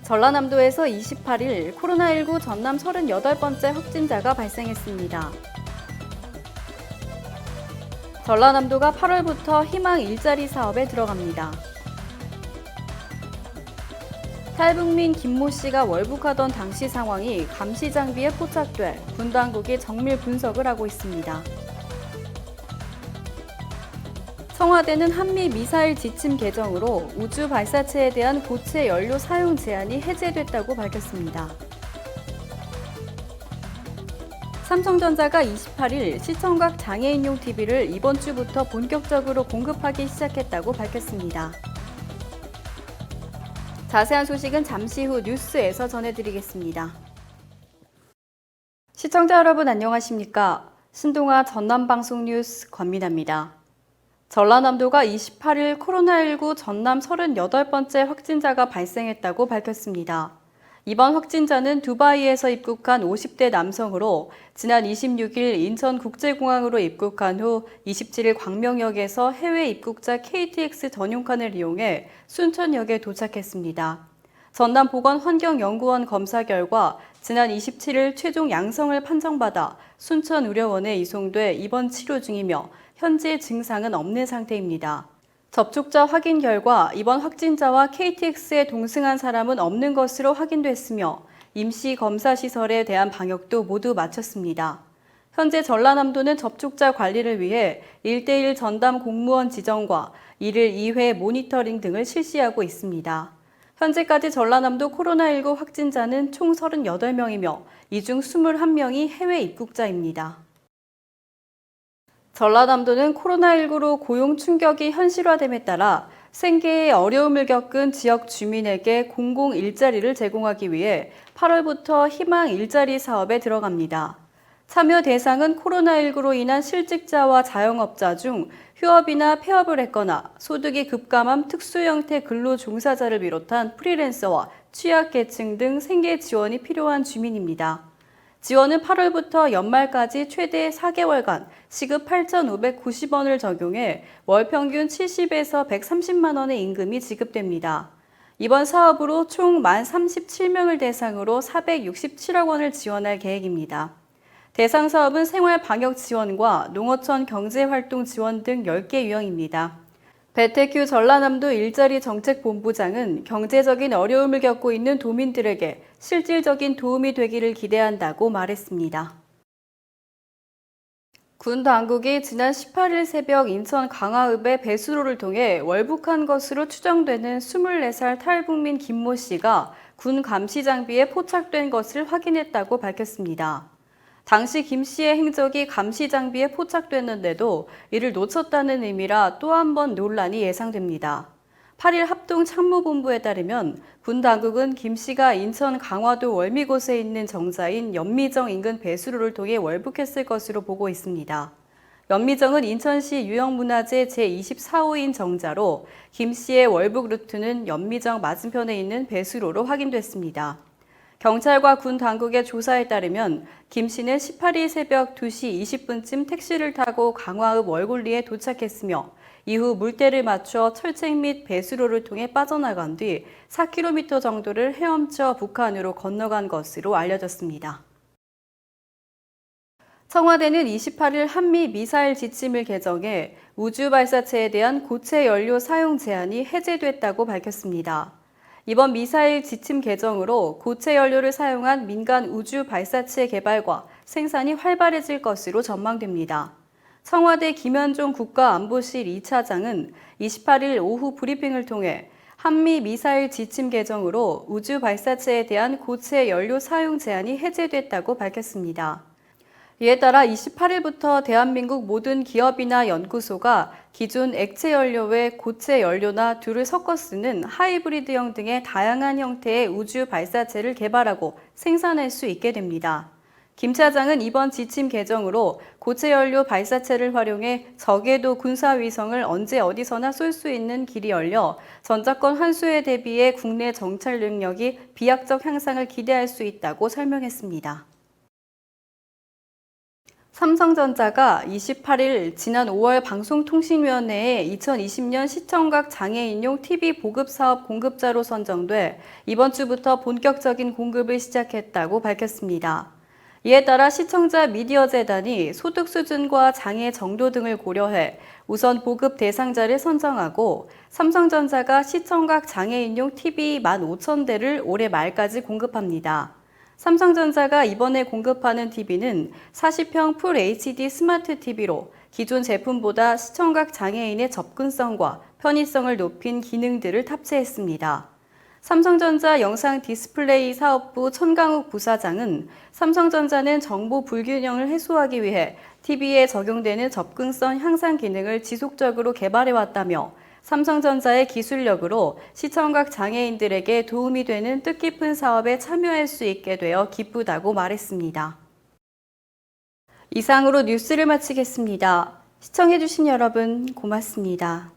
전라남도에서 28일 코로나19 전남 38번째 확진자가 발생했습니다. 전라남도가 8월부터 희망 일자리 사업에 들어갑니다. 탈북민 김모 씨가 월북하던 당시 상황이 감시 장비에 포착돼 군 당국이 정밀 분석을 하고 있습니다. 청와대는 한미 미사일 지침 개정으로 우주 발사체에 대한 고체 연료 사용 제한이 해제됐다고 밝혔습니다. 삼성전자가 28일 시청각 장애인용 TV를 이번 주부터 본격적으로 공급하기 시작했다고 밝혔습니다. 자세한 소식은 잠시 후 뉴스에서 전해드리겠습니다. 시청자 여러분 안녕하십니까? 신동아 전남방송 뉴스 권민아입니다. 전라남도가 28일 코로나19 전남 38번째 확진자가 발생했다고 밝혔습니다. 이번 확진자는 두바이에서 입국한 50대 남성으로 지난 26일 인천국제공항으로 입국한 후 27일 광명역에서 해외 입국자 KTX 전용칸을 이용해 순천역에 도착했습니다. 전남보건환경연구원 검사 결과 지난 27일 최종 양성을 판정받아 순천의료원에 이송돼 입원 치료 중이며 현재 증상은 없는 상태입니다. 접촉자 확인 결과 이번 확진자와 KTX에 동승한 사람은 없는 것으로 확인됐으며 임시 검사 시설에 대한 방역도 모두 마쳤습니다. 현재 전라남도는 접촉자 관리를 위해 1:1 전담 공무원 지정과 1일 2회 모니터링 등을 실시하고 있습니다. 현재까지 전라남도 코로나19 확진자는 총 38명이며 이 중 21명이 해외 입국자입니다. 전라남도는 코로나19로 고용 충격이 현실화됨에 따라 생계에 어려움을 겪은 지역 주민에게 공공 일자리를 제공하기 위해 8월부터 희망 일자리 사업에 들어갑니다. 참여 대상은 코로나19로 인한 실직자와 자영업자 중 휴업이나 폐업을 했거나 소득이 급감한 특수 형태 근로 종사자를 비롯한 프리랜서와 취약계층 등 생계 지원이 필요한 주민입니다. 지원은 8월부터 연말까지 최대 4개월간 시급 8,590원을 적용해 월 평균 70에서 130만 원의 임금이 지급됩니다. 이번 사업으로 총 만 37명을 대상으로 467억 원을 지원할 계획입니다. 대상 사업은 생활방역 지원과 농어촌 경제활동 지원 등 10개 유형입니다. 배태규 전라남도 일자리 정책본부장은 경제적인 어려움을 겪고 있는 도민들에게 실질적인 도움이 되기를 기대한다고 말했습니다. 군 당국이 지난 18일 새벽 인천 강화읍의 배수로를 통해 월북한 것으로 추정되는 24살 탈북민 김모 씨가 군 감시 장비에 포착된 것을 확인했다고 밝혔습니다. 당시 김 씨의 행적이 감시 장비에 포착됐는데도 이를 놓쳤다는 의미라 또 한 번 논란이 예상됩니다. 8일 합동참모본부에 따르면 군 당국은 김 씨가 인천 강화도 월미곶에 있는 정자인 연미정 인근 배수로를 통해 월북했을 것으로 보고 있습니다. 연미정은 인천시 유형문화재 제24호인 정자로 김 씨의 월북 루트는 연미정 맞은편에 있는 배수로로 확인됐습니다. 경찰과 군 당국의 조사에 따르면 김 씨는 18일 새벽 2시 20분쯤 택시를 타고 강화읍 월굴리에 도착했으며 이후 물대를 맞춰 철책 및 배수로를 통해 빠져나간 뒤 4km 정도를 헤엄쳐 북한으로 건너간 것으로 알려졌습니다. 청와대는 28일 한미 미사일 지침을 개정해 우주 발사체에 대한 고체 연료 사용 제한이 해제됐다고 밝혔습니다. 이번 미사일 지침 개정으로 고체 연료를 사용한 민간 우주 발사체 개발과 생산이 활발해질 것으로 전망됩니다. 청와대 김현종 국가안보실 2차장은 28일 오후 브리핑을 통해 한미 미사일 지침 개정으로 우주 발사체에 대한 고체 연료 사용 제한이 해제됐다고 밝혔습니다. 이에 따라 28일부터 대한민국 모든 기업이나 연구소가 기존 액체 연료에 고체 연료나 둘을 섞어 쓰는 하이브리드형 등의 다양한 형태의 우주 발사체를 개발하고 생산할 수 있게 됩니다. 김 차장은 이번 지침 개정으로 고체 연료 발사체를 활용해 적외도 군사위성을 언제 어디서나 쏠 수 있는 길이 열려 전작권 환수에 대비해 국내 정찰 능력이 비약적 향상을 기대할 수 있다고 설명했습니다. 삼성전자가 28일 지난 5월 방송통신위원회에 2020년 시청각 장애인용 TV 보급 사업 공급자로 선정돼 이번 주부터 본격적인 공급을 시작했다고 밝혔습니다. 이에 따라 시청자 미디어재단이 소득 수준과 장애 정도 등을 고려해 우선 보급 대상자를 선정하고 삼성전자가 시청각 장애인용 TV 15,000대를 올해 말까지 공급합니다. 삼성전자가 이번에 공급하는 TV는 40평 풀 HD 스마트 TV로 기존 제품보다 시청각 장애인의 접근성과 편의성을 높인 기능들을 탑재했습니다. 삼성전자 영상 디스플레이 사업부 천강욱 부사장은 삼성전자는 정보 불균형을 해소하기 위해 TV에 적용되는 접근성 향상 기능을 지속적으로 개발해왔다며 삼성전자의 기술력으로 시청각 장애인들에게 도움이 되는 뜻깊은 사업에 참여할 수 있게 되어 기쁘다고 말했습니다. 이상으로 뉴스를 마치겠습니다. 시청해주신 여러분 고맙습니다.